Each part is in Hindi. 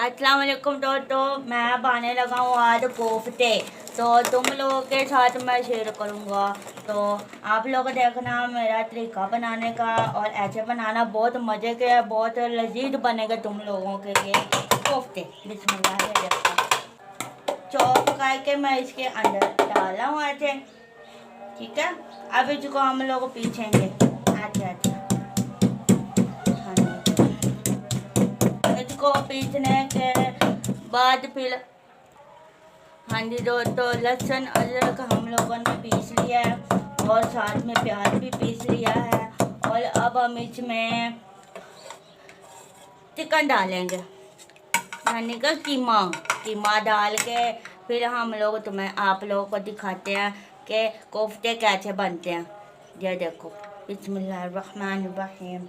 अस्सलाम वालेकुम दोस्तों, मैं बनाने लगा हूँ आज कोफ्ते। तो तुम लोगों के साथ मैं शेयर करूँगा। तो आप लोग देखना मेरा तरीका बनाने का, और ऐसे बनाना बहुत मज़े के है, बहुत लजीज बनेगा तुम लोगों के लिए कोफ्ते। बिस्मिल्लाह। चॉप करके मैं इसके अंदर डाला हूँ ऐसे, ठीक है। अब इसको हम लोग पीछेंगे ऐसे ऐसे। इसको पीसने के बाद फिर हाँ जी दोस्तों, लहसुन अदरक हम लोगों ने पीस लिया है और साथ में प्याज भी पीस लिया है। और अब हम इसमें चिकन डालेंगे, यानी कि कीमा डाल के फिर हम लोग आप लोगों को दिखाते हैं कि कोफ्ते कैसे बनते हैं। ये देखो, बिस्मिल्लाहिर्रहमानिर्रहीम।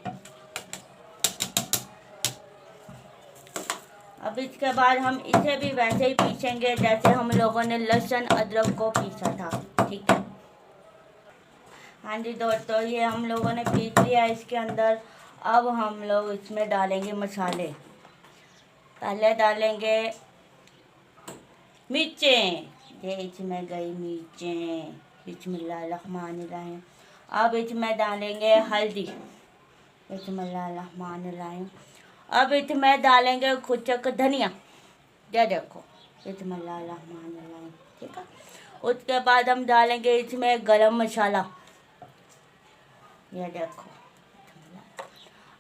अब इसके बाद हम इसे भी वैसे ही पीसेंगे जैसे हम लोगों ने लहसुन अदरक को पीसा था, ठीक है। हाँ जी दोस्तों, ये हम लोगों ने पीस लिया इसके अंदर। अब हम लोग इसमें डालेंगे मसाले। पहले डालेंगे मिर्चें, ये इसमें गई मिर्चें, बिस्मिल्लाहिर्रहमानिर्रहीम। अब इसमें डालेंगे हल्दी, बिस्मिल्लाहिर्रहमानिर्रहीम। अब इसमें डालेंगे कुचक धनिया, ये देखो, बिस्मिल्लाहिर्रहमानिर्रहीम, ठीक है। उसके बाद हम डालेंगे इसमें गरम मसाला, ये देखो।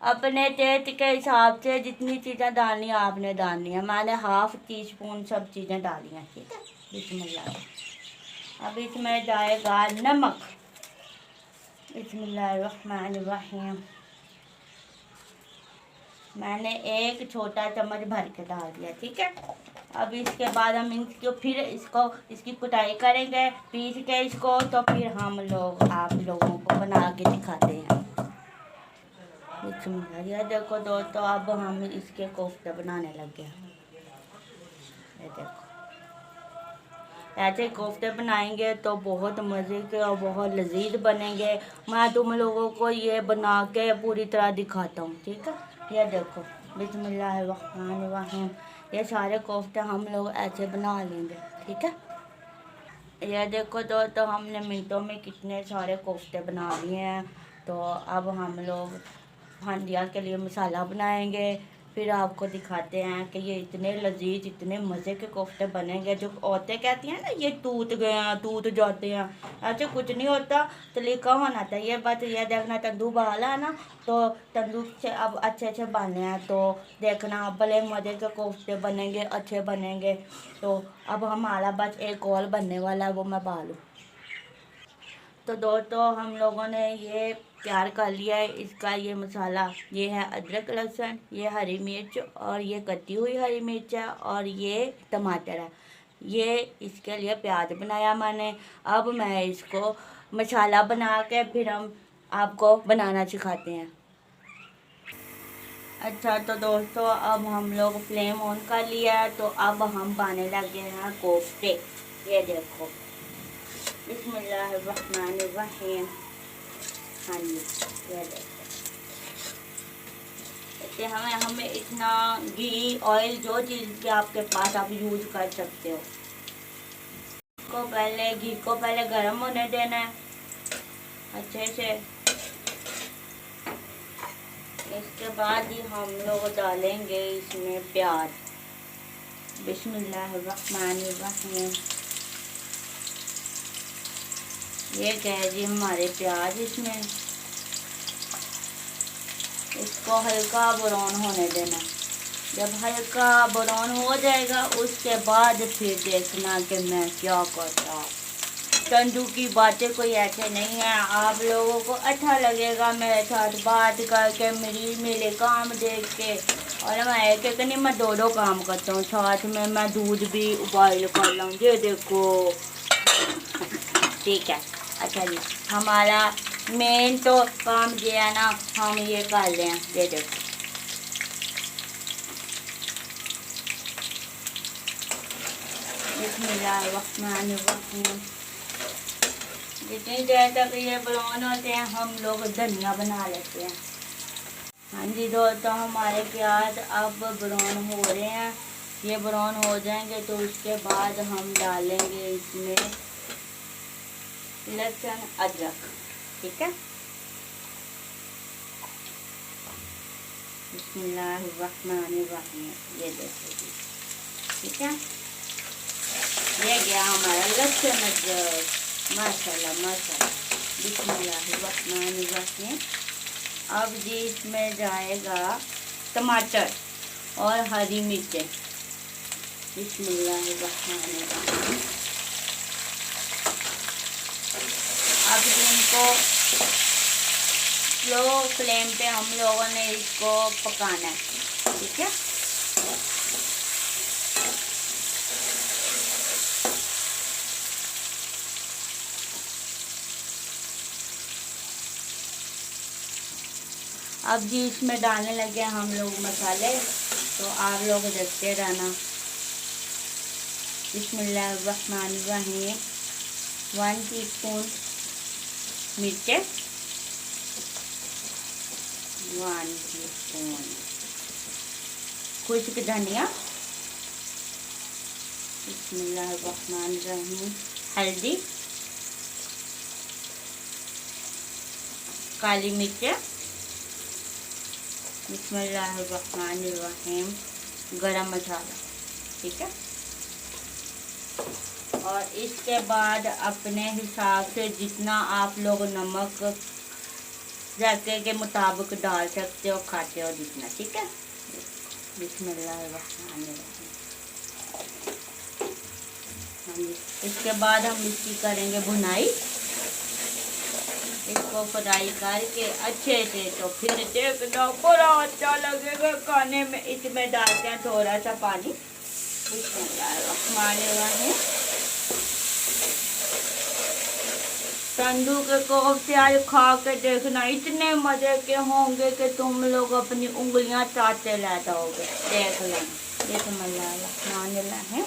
अपने टेस्ट के हिसाब से जितनी चीज़ें डालनी है आपने डालनी है। मैंने हाफ टी स्पून सब चीज़ें डाली हैं, ठीक है। बिस्मिल्लाह। अब इसमें जाएगा नमक, बिस्मिल्लाहिर्रहमानिर्रहीम। मैंने एक छोटा चम्मच भर के डाल दिया, ठीक है। अब इसके बाद हम इसकी कुटाई करेंगे, पीस के इसको। तो फिर हम लोग आप लोगों को बना के दिखाते हैं। ये देखो दोस्तों, अब हम इसके कोफ्ते बनाने लग गए। ये देखो, ऐसे कोफ्ते बनाएंगे तो बहुत मज़े के और बहुत लजीज बनेंगे। मैं तुम लोगों को ये बना के पूरी तरह दिखाता हूँ, ठीक है। ये देखो, बिस्मिल्लाहिर्रहमानिर्रहीम। ये सारे कोफ्ते हम लोग ऐसे बना लेंगे, ठीक है। ये देखो दोस्तों, हमने मिनटों में कितने सारे कोफ्ते बना लिए हैं। तो अब हम लोग हांडिया के लिए मसाला बनाएंगे, फिर आपको दिखाते हैं कि ये इतने लजीज, इतने मज़े के कोफ्ते बनेंगे। जो औरतें कहती हैं ना ये टूट गए हैं, टूट जाते हैं, ऐसे कुछ नहीं होता। तरीका होना चाहिए, बस ये देखना तंदूर बहाला है ना, तो तंदूर से अब अच्छे अच्छे बनने हैं। तो देखना भले मज़े के कोफ्ते बनेंगे, अच्छे बनेंगे। तो अब हमारा बस एक और बनने वाला है, वो मैं बालूँ। तो दोस्तों, हम लोगों ने ये तैयार कर लिया है इसका ये मसाला। ये है अदरक लहसुन, ये हरी मिर्च, और ये कटी हुई हरी मिर्च है, और ये टमाटर है। ये इसके लिए प्याज बनाया मैंने। अब मैं इसको मसाला बना के फिर हम आपको बनाना सिखाते हैं। अच्छा तो दोस्तों, अब हम लोग फ्लेम ऑन कर लिया है। तो अब हम पाने लगे हैं कोफ्ते। ये देखो, बिस्मिल्लाहिर्रहमानिर्रहीम। हाँ जी, ये देखो। इससे हमें इतना घी ऑयल जो चीज़ के आपके पास आप यूज़ कर सकते हो। घी को पहले गर्म होने देना है अच्छे से। इसके बाद ही हम लोग डालेंगे इसमें प्याज, बिस्मिल्लाहिर्रहमानिर्रहीम। ये गए जी हमारे प्याज। इसमें इसको हल्का ब्राउन होने देना। जब हल्का ब्राउन हो जाएगा उसके बाद फिर देखना कि मैं क्या करता। तंदूर की बातें कोई ऐसे नहीं है, आप लोगों को अच्छा लगेगा मेरे साथ बात करके, मेरे काम देख के। और मैं एक नहीं, मैं दो काम करता हूँ साथ में। मैं दूध भी उबाल कर लाऊँ, ये देखो, ठीक है। अच्छा जी, हमारा मेन तो काम ये है ना, हम ये कर लें। ये देखो, बिस्मिल्लाहिर्रहमानिर्रहीम। जितनी देर तक ये ब्राउन होते हैं हम लोग धनिया बना लेते हैं। हाँ जी दोस्तों, हमारे प्याज अब ब्राउन हो रहे हैं। ये ब्राउन हो जाएंगे तो उसके बाद हम डालेंगे इसमें लहसुन अदरक। ठीक है, बिस्मिल्लाहिर्रहमानिर्रहीम। ये देखो जी, ठीक है, ये गया हमारा लहसुन अदरक। माशाल्लाह माशाल्लाह। बिस्मिल्लाहिर्रहमानिर्रहीम। अब जी इसमें जाएगा टमाटर और हरी मिर्चें। बिस्मिल्लाहिर्रहमानिर्रहीम। अब इनको स्लो फ्लेम पे हम लोगों ने इसको पकाना है। ठीक है, अब जी इसमें डालने लगे हम लोग मसाले, तो आप लोग देखते रहना। बिस्मिल्लाहिर्रहमानिर्रहीम। 1 टीस्पून मिर्चें, 1 टीस्पून खुश्क धनिया, बिस्मिल्लाहिर्रहमानिर्रहीम। हल्दी, काली मिर्चें, बिस्मिल्लाहिर्रहमानिर्रहीम। गरम मसाला। ठीक है, और इसके बाद अपने हिसाब से जितना आप लोग नमक जायके के मुताबिक डाल सकते हो, खाते हो जितना। ठीक है, बिस्मिल्लाहिर्रहमानिर्रहीम। हाँ जी, इसके बाद हम इसकी करेंगे भुनाई। इसको फ्राई करके अच्छे से, तो फिर देखना बड़ा अच्छा लगेगा खाने में। इसमें डालते हैं थोड़ा सा पानी। बिस्मिल्लाहिर्रहमानिर्रहीम। तंदूर के कोफ्ते आज खा के देखना, इतने मजे के होंगे कि तुम लोग अपनी उंगलियां चाटते रह जाओगे। देख लेना। बिस्मिल्लाहिर्रहमानिर्रहीम।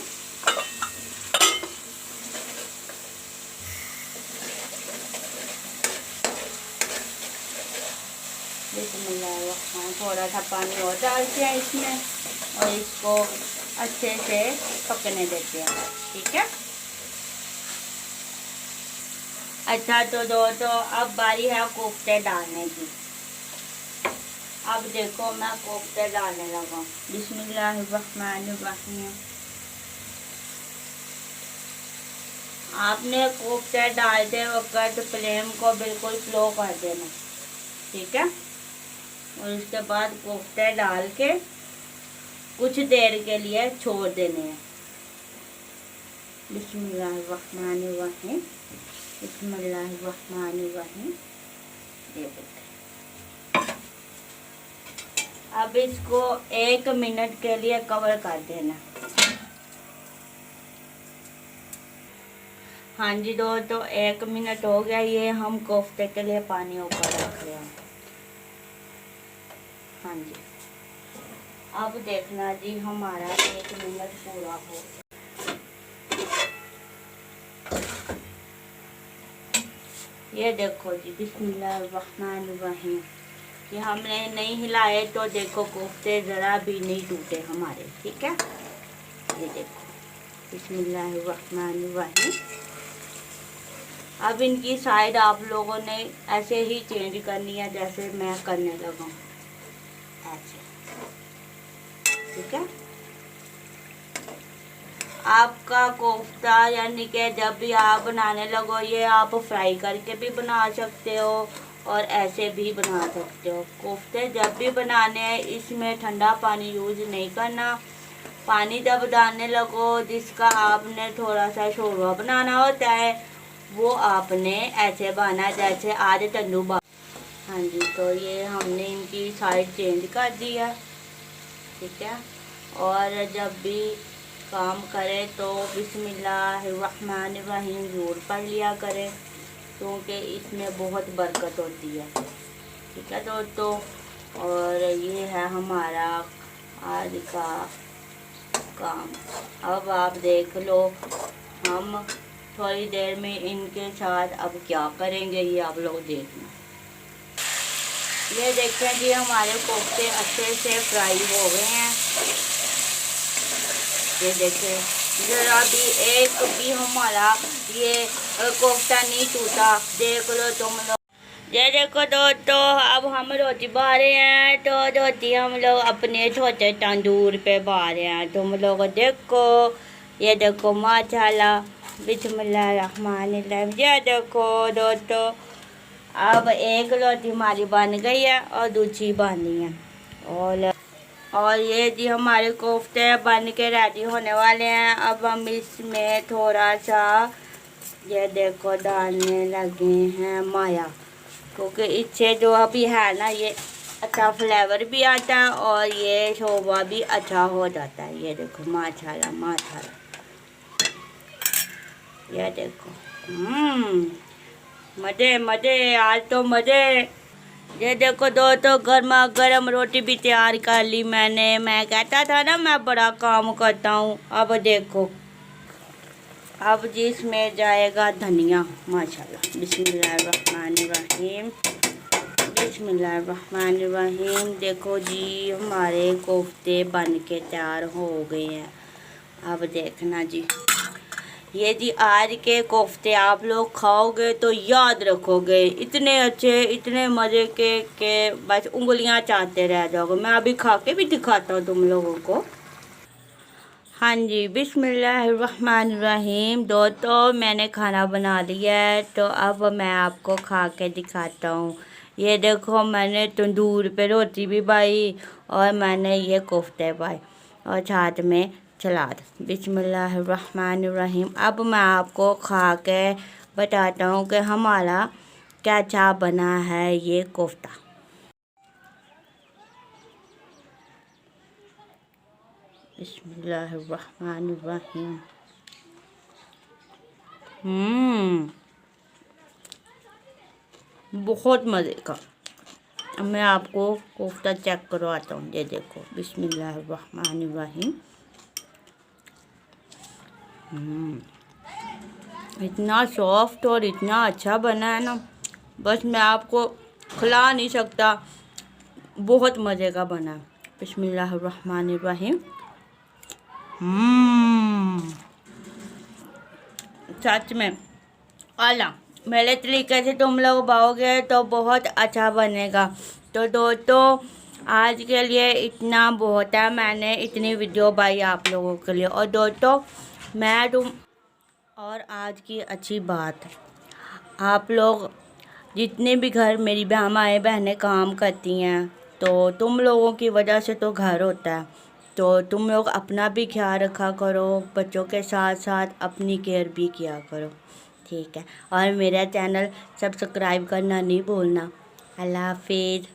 बिस्मिल्लाहिर्रहमानिर्रहीम। थोड़ा सा पानी और डालते हैं इसमें और इसको अच्छे से पकने देते हैं। ठीक है, अच्छा तो दोस्तों अब बारी है कोफ्ते डालने की। अब देखो मैं कोफ्ते डालने लगा। बिस्मिल्लाहिर्रहमानिर्रहीम। आपने कोफ्ते डालते वक्त फ्लेम को बिल्कुल स्लो कर देना। ठीक है, और उसके बाद कोफ्ते डाल के कुछ देर के लिए छोड़ देने हैं। बिस्मिल्लाहिर्रहमानिर्रहीम। बिस्मिल्लाहिर्रहमानिर्रहीम। अब इसको 1 मिनट के लिए कवर कर देना। हाँ जी दोस्तों, 1 मिनट हो गया। ये हम कोफ्ते के लिए पानी ऊपर रख रहे हैं। हाँ जी, अब देखना जी हमारा 1 मिनट पूरा हो। ये देखो जी, बिस्मिल्लाहिर्रहमानिर्रहीम। ये हमने नहीं हिलाए तो देखो कोफ्ते ज़रा भी नहीं टूटे हमारे। ठीक है, ये देखो। बिस्मिल्लाहिर्रहमानिर्रहीम। अब इनकी साइड आप लोगों ने ऐसे ही चेंज करनी है जैसे मैं करने लगा हूँ, ऐसे। ठीक है, आपका कोफ्ता यानी कि जब भी आप बनाने लगो, ये आप फ्राई करके भी बना सकते हो और ऐसे भी बना सकते हो। कोफ्ते जब भी बनाने हैं इसमें ठंडा पानी यूज़ नहीं करना। पानी जब डालने लगो जिसका आपने थोड़ा सा शोरबा बनाना होता है, वो आपने ऐसे बनाना जैसे आज तंदूर बा। हाँ जी, तो ये हमने इनकी साइड चेंज कर दिया। ठीक है, और जब भी काम करें तो बिस्मिल्लाहिर्रहमानिर्रहीम ज़रूर पढ़ लिया करें, क्योंकि इसमें बहुत बरकत होती है। ठीक है दोस्तों, और ये है हमारा आज का काम। अब आप देख लो, हम थोड़ी देर में इनके साथ अब क्या करेंगे ये आप लोग देखना। ये देखें जी हमारे कोफ्ते अच्छे से फ्राई हो गए हैं। ये देखें ज़रा भी एक भी हमारा ये कोफ्ता नहीं टूटा, देख लो तुम लोग। ये देखो दोस्तों, अब हम रोटी बना रहे हैं। तो रोटी हम लोग अपने छोटे तंदूर पे बना रहे हैं। तुम लोग देखो, ये देखो माशाल्लाह, बिस्मिल्लाहिर्रहमानिर्रहीम। ये देखो दोस्तों, अब एक रोटी हमारी बन गई है और दूसरी बनी है। और ये जी हमारे कोफ्ते बन के रेडी होने वाले हैं। अब हम इसमें थोड़ा सा ये देखो डालने लगे हैं माया, क्योंकि इससे जो अभी है ना ये अच्छा फ्लेवर भी आता है और ये शोभा भी अच्छा हो जाता है। ये देखो माशाल्लाह माशाल्लाह, ये देखो मज़े मज़े, आज तो मज़े। ये देखो दोस्तों, गर्मा गर्म रोटी भी तैयार कर ली मैंने। मैं कहता था ना मैं बड़ा काम करता हूँ। अब देखो, अब जिसमें जाएगा धनिया माशाल्लाह। बिस्मिल्लाहिर्रहमानिर्रहीम, बिस्मिल्लाहिर्रहमानिर्रहीम। देखो जी हमारे कोफ्ते बन के तैयार हो गए हैं। अब देखना जी, ये जी आज के कोफ्ते आप लोग खाओगे तो याद रखोगे, इतने अच्छे इतने मज़े के बस उंगलियां चाटते रह जाओगे। मैं अभी खा के भी दिखाता हूँ तुम लोगों को। हाँ जी, बिस्मिल्लाहिर्रहमानिर्रहीम। दोस्तों मैंने खाना बना लिया है, तो अब मैं आपको खा के दिखाता हूँ। ये देखो मैंने तंदूर पे रोटी भी बनाई और मैंने ये कोफ्ते बनाए और साथ में सलाद। बिस्मिल्लाहिर्रहमानिर्रहीम। अब मैं आपको खा के बताता हूँ कि हमारा क्या क्या बना है ये कोफ्ता। बिस्मिल्लाहिर्रहमानिर्रहीम। बहुत मज़े का। अब मैं आपको कोफ्ता चेक करवाता हूँ। ये देखो बिस्मिल्लाहिर्रहमानिर्रहीम। इतना सॉफ्ट और इतना अच्छा बना है ना, बस मैं आपको खिला नहीं सकता, बहुत मज़े का बना है। बिस्मिल्लाहिर्रहमानिर्रहीम। सच में आला, मेरे तरीके से तुम लोग बनाओगे तो बहुत अच्छा बनेगा। तो दोस्तों आज के लिए इतना बहुत है, मैंने इतनी वीडियो बनाई आप लोगों के लिए। और दोस्तों और आज की अच्छी बात, आप लोग जितने भी घर मेरी माएँ बहनें काम करती हैं, तो तुम लोगों की वजह से तो घर होता है। तो तुम लोग अपना भी ख्याल रखा करो, बच्चों के साथ साथ अपनी केयर भी किया करो, ठीक है। और मेरा चैनल सब्सक्राइब करना नहीं भूलना। अल्लाह हाफिज़।